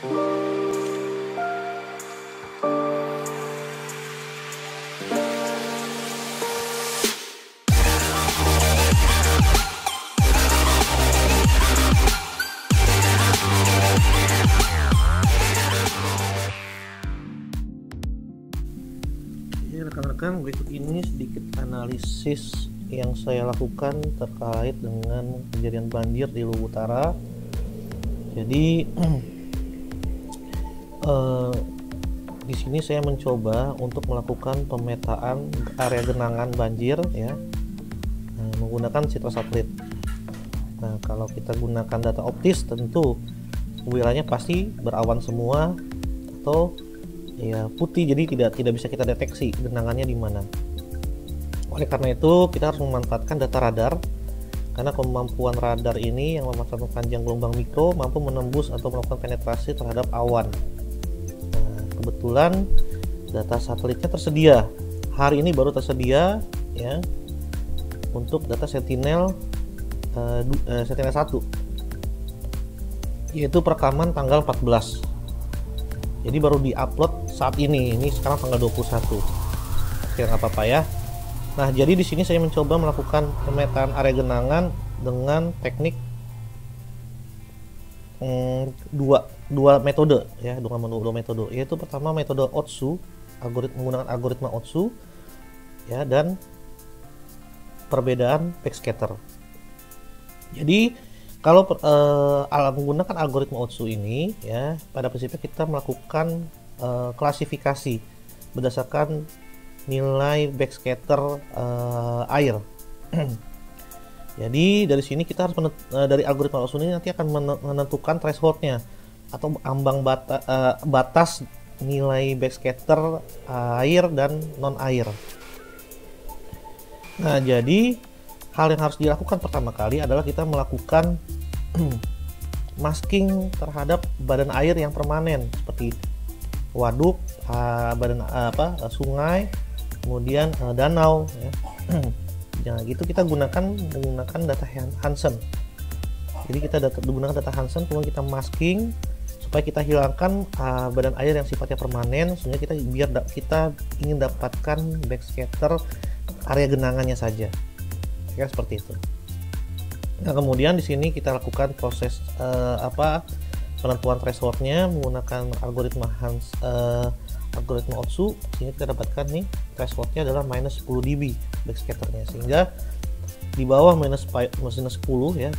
Rekan-rekan, berikut ini sedikit analisis yang saya lakukan terkait dengan kejadian banjir di Luwu Utara. Jadi di sini saya mencoba untuk melakukan pemetaan area genangan banjir ya, menggunakan citra satelit. Nah, kalau kita gunakan data optis tentu wilayahnya pasti berawan semua atau ya putih, jadi tidak bisa kita deteksi genangannya di mana. Oleh karena itu kita harus memanfaatkan data radar, karena kemampuan radar ini yang memanfaatkan panjang gelombang mikro mampu menembus atau melakukan penetrasi terhadap awan. Nah, kebetulan data satelitnya tersedia hari ini, baru tersedia ya untuk data Sentinel Sentinel 1, yaitu perekaman tanggal 14. Jadi baru diupload saat ini sekarang tanggal 21. Oke, nggak apa-apa ya. Nah, jadi di sini saya mencoba melakukan pemetaan area genangan dengan teknik dua metode ya, dua metode, yaitu pertama metode Otsu, menggunakan algoritma Otsu ya, dan perbedaan backscatter. Jadi kalau menggunakan algoritma Otsu ini ya, pada prinsipnya kita melakukan klasifikasi berdasarkan nilai backscatter air. Jadi dari sini kita harus dari algoritma Otsu ini nanti akan menentukan thresholdnya atau ambang batas nilai backscatter air dan non air. Nah, jadi hal yang harus dilakukan pertama kali adalah kita melakukan masking terhadap badan air yang permanen seperti waduk, sungai, kemudian danau ya. Nah, gitu kita menggunakan data Hansen. Jadi kita menggunakan data Hansen, kemudian kita masking supaya kita hilangkan badan air yang sifatnya permanen, sehingga kita ingin dapatkan backscatter area genangannya saja. Ya, seperti itu. Nah, kemudian di sini kita lakukan proses penentuan thresholdnya menggunakan algoritma algoritma Otsu, sehingga kita dapatkan nih thresholdnya adalah minus 10 dB backschatternya, sehingga di bawah minus 10 ya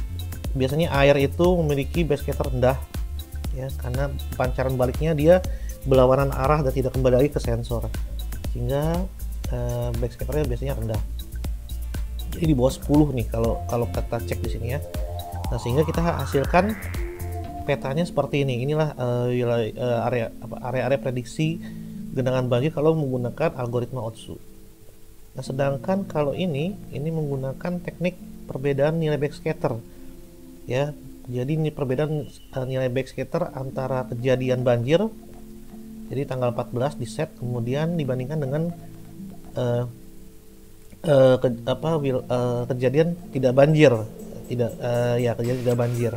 biasanya air itu memiliki backscatter rendah ya, karena pancaran baliknya dia berlawanan arah dan tidak kembali lagi ke sensor, sehingga backschatternya biasanya rendah. Jadi di bawah 10 nih kalau kita cek di sini ya. Nah, sehingga kita hasilkan petanya seperti ini. Inilah area prediksi genangan banjir kalau menggunakan algoritma Otsu. Nah, sedangkan kalau ini menggunakan teknik perbedaan nilai backscatter ya. Jadi ini perbedaan nilai backscatter antara kejadian banjir, jadi tanggal 14 di set, kemudian dibandingkan dengan kejadian tidak banjir, kejadian tidak banjir.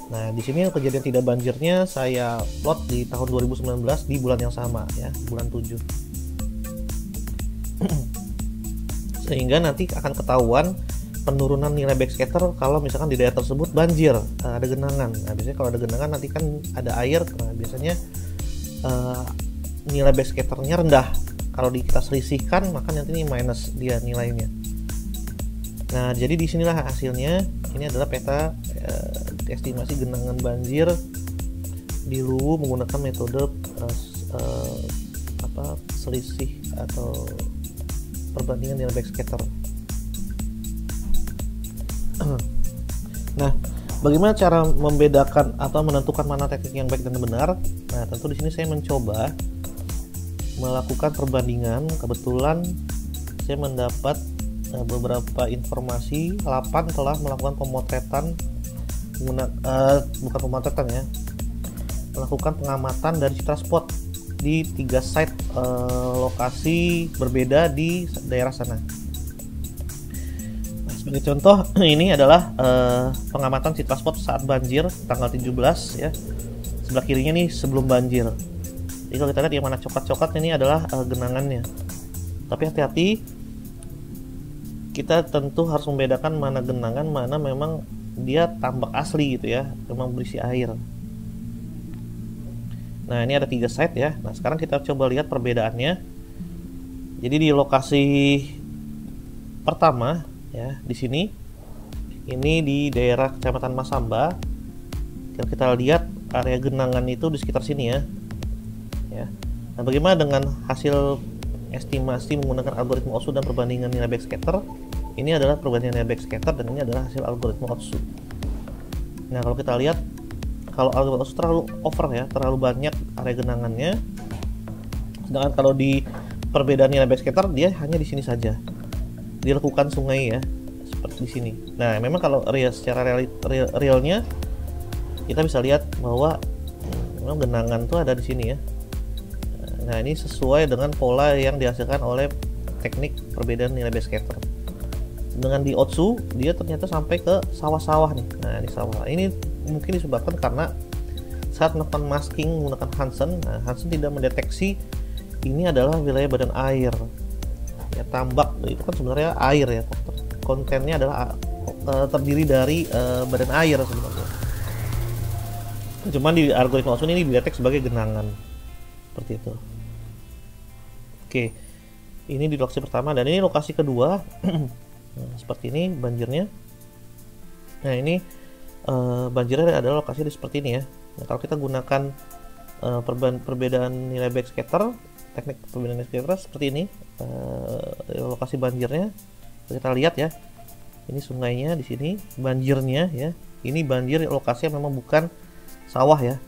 Nah, di sini kejadian tidak banjirnya saya plot di tahun 2019 di bulan yang sama ya, bulan 7. Sehingga nanti akan ketahuan penurunan nilai backscatter kalau misalkan di daerah tersebut banjir, ada genangan. Nah, biasanya kalau ada genangan nanti kan ada air, nah biasanya nilai backschatternya rendah. Kalau kita selisihkan maka nanti ini minus dia nilainya. Nah, jadi disinilah hasilnya. Ini adalah peta estimasi genangan banjir di Luwu menggunakan metode selisih atau perbandingan nilai backscatter. Nah, bagaimana cara membedakan atau menentukan mana teknik yang baik dan benar? Nah, tentu di sini saya mencoba melakukan perbandingan. Kebetulan saya mendapat beberapa informasi. Lapan telah melakukan pemotretan melakukan pengamatan dari citra spot di 3 site lokasi berbeda di daerah sana. Nah, sebagai contoh, ini adalah pengamatan citra spot saat banjir tanggal 17 ya. sebelah kirinya nih sebelum banjir. Jadi kalau kita lihat yang mana coklat-coklat ini adalah genangannya. Tapi hati-hati, kita tentu harus membedakan mana genangan, mana memang dia tambak asli gitu ya, memang berisi air. Nah ini ada 3 site ya. Nah sekarang kita coba lihat perbedaannya. Jadi di lokasi pertama ya, di sini ini di daerah Kecamatan Masamba. Kita lihat area genangan itu di sekitar sini ya. Nah bagaimana dengan hasil estimasi menggunakan algoritma Otsu dan perbandingan nilai backscatter? Ini adalah perbandingan nilai backscatter dan ini adalah hasil algoritma Otsu. Nah kalau kita lihat, kalau algoritma Otsu terlalu over ya, terlalu banyak area genangannya. Sedangkan kalau di perbedaan nilai backscatter dia hanya di sini saja. Dilakukan sungai ya, seperti di sini. Nah memang kalau secara realnya kita bisa lihat bahwa memang genangan tuh ada di sini ya. Nah ini sesuai dengan pola yang dihasilkan oleh teknik perbedaan nilai backscatter. Dengan di Otsu dia ternyata sampai ke sawah-sawah nih. Nah ini sawah. Ini mungkin disebabkan karena saat melakukan masking menggunakan Hansen, nah Hansen tidak mendeteksi ini adalah wilayah badan air. Ya tambak itu kan sebenarnya air ya. Kontennya adalah terdiri dari badan air sebenarnya. Cuman di algoritma Otsu ini didetek sebagai genangan seperti itu. Oke, ini di lokasi pertama dan ini lokasi kedua. Nah, seperti ini banjirnya. Nah ini banjirnya adalah lokasi seperti ini ya. Nah, kalau kita gunakan perbedaan nilai backscatter, teknik perbedaan nilai backscatter seperti ini, lokasi banjirnya kita lihat ya. Ini sungainya di sini, banjirnya ya. Ini banjir lokasi yang memang bukan sawah ya.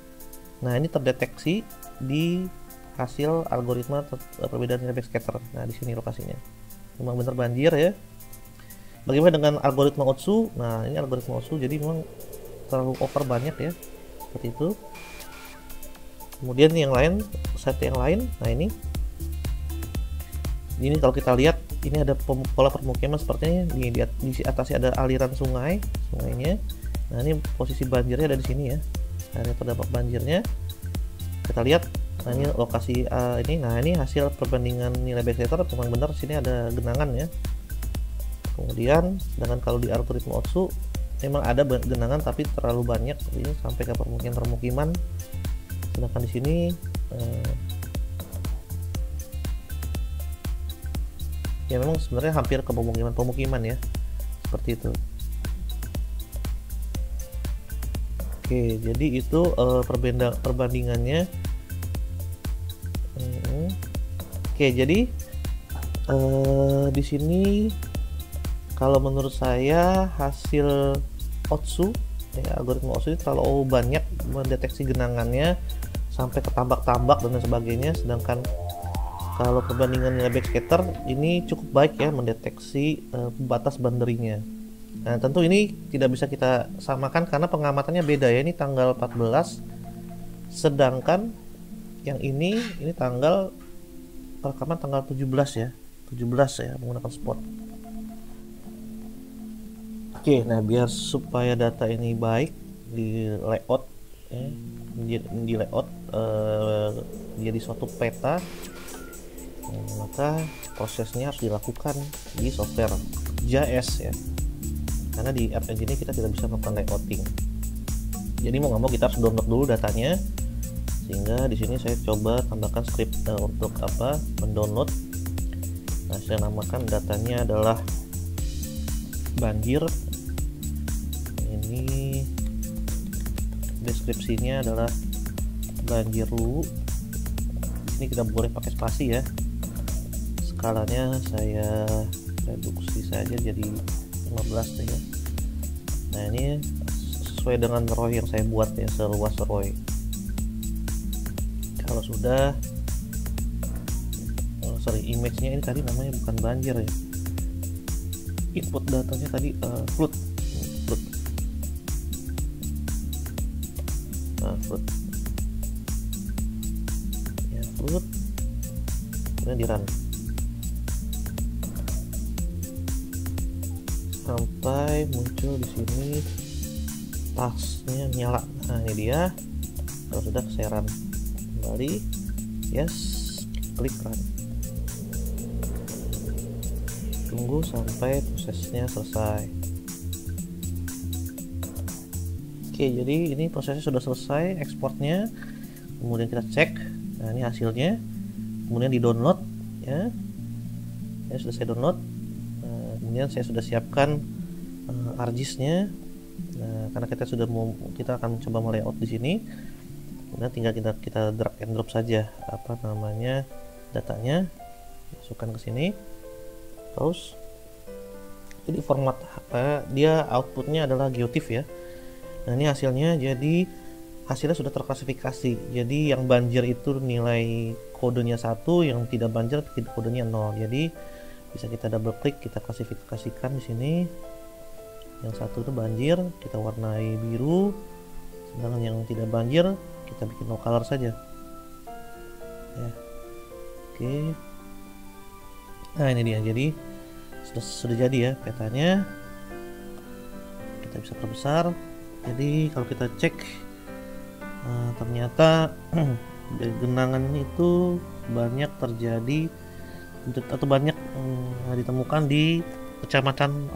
Nah ini terdeteksi di hasil algoritma perbedaan nilai backscatter. Nah di sini lokasinya memang benar banjir ya. Bagaimana dengan algoritma Otsu? Nah ini algoritma Otsu jadi memang terlalu over banyak ya, seperti itu. Kemudian yang lain, site yang lain. Nah ini kalau kita lihat ini ada pola permukiman sepertinya di atasnya ada aliran sungainya. Nah ini posisi banjirnya ada di sini ya. Area terdampak banjirnya kita lihat. Nah ini lokasi ini. Nah ini hasil perbandingan nilai backscatter, memang benar sini ada genangan ya. Kemudian sedangkan kalau di algoritma Otsu memang ada genangan tapi terlalu banyak, ini sampai ke permukiman. Sedangkan di sini ya memang sebenarnya hampir ke pemukiman ya, seperti itu. Oke, jadi itu perbandingannya. Oke, jadi di sini kalau menurut saya hasil Otsu ya, algoritma Otsu ini terlalu banyak mendeteksi genangannya sampai ke tambak-tambak dan sebagainya. Sedangkan kalau perbandingan nilai backscatter ini cukup baik ya mendeteksi batas boundary-nya. Nah tentu ini tidak bisa kita samakan karena pengamatannya beda ya. Ini tanggal 14, sedangkan yang ini tanggal rekaman tanggal 17 ya, menggunakan spot. Oke, nah biar supaya data ini baik di layout ya, di layout jadi suatu peta, maka prosesnya harus dilakukan di software JS ya. Karena di App Engine kita tidak bisa melakukan layouting. Jadi mau nggak mau kita harus download dulu datanya. Sehingga di sini saya coba tambahkan script untuk mendownload. Nah, saya namakan datanya adalah banjir. Ini deskripsinya adalah banjir Luwu. Ini kita boleh pakai spasi ya. Skalanya saya reduksi saja jadi 15 ya. Nah ini sesuai dengan ROI yang saya buat ya, seluas ROI. Kalau sudah image-nya ini tadi namanya bukan banjir ya, input datanya tadi flood. Nah flood ya, flood kemudian di run sampai muncul di sini tasnya nyala. Nah ini dia Kalau sudah saya run kembali, yes, klik run. Tunggu sampai prosesnya selesai. Oke, jadi ini prosesnya sudah selesai ekspornya. Kemudian kita cek, nah ini hasilnya. Kemudian di download ya, sudah saya download. Kemudian saya sudah siapkan ArcGIS-nya. Nah, karena kita akan mencoba melayout di sini. Kemudian tinggal kita drag and drop saja datanya, masukkan ke sini, terus jadi format dia outputnya adalah geotiff ya. Nah ini hasilnya, jadi hasilnya sudah terklasifikasi. Jadi yang banjir itu nilai kodenya 1, yang tidak banjir kodenya 0. Jadi bisa kita double klik, kita klasifikasikan di sini. Yang 1 itu banjir, kita warnai biru, sedangkan yang tidak banjir kita bikin no color saja ya. Oke, nah ini dia, jadi sudah jadi ya petanya. Kita bisa perbesar. Jadi kalau kita cek ternyata genangan itu banyak terjadi atau banyak ditemukan di Kecamatan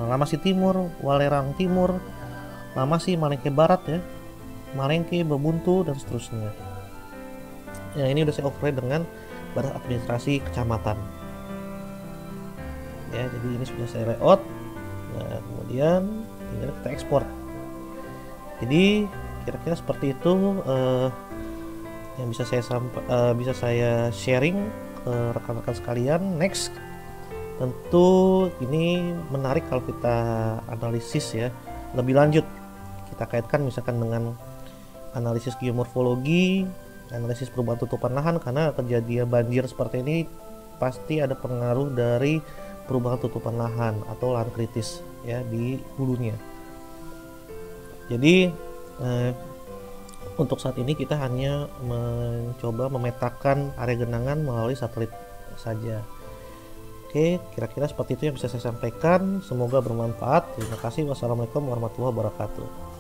Lamasi Timur, Walerang Timur, Lamasi, Malengke Barat ya, Malengke, Bebuntu, dan seterusnya. Ya, ini udah saya overlay dengan badan administrasi kecamatan. Ya, jadi ini sudah saya layout. Nah, kemudian tinggal kita ekspor. Jadi kira-kira seperti itu yang bisa saya sharing ke rekan-rekan sekalian. Next, tentu ini menarik kalau kita analisis ya lebih lanjut. Kita kaitkan misalkan dengan analisis geomorfologi, analisis perubahan tutupan lahan, karena kejadian banjir seperti ini pasti ada pengaruh dari perubahan tutupan lahan atau lahan kritis ya di hulunya. Jadi untuk saat ini kita hanya mencoba memetakan area genangan melalui satelit saja. Oke, kira-kira seperti itu yang bisa saya sampaikan. Semoga bermanfaat. Terima kasih. Wassalamualaikum warahmatullahi wabarakatuh.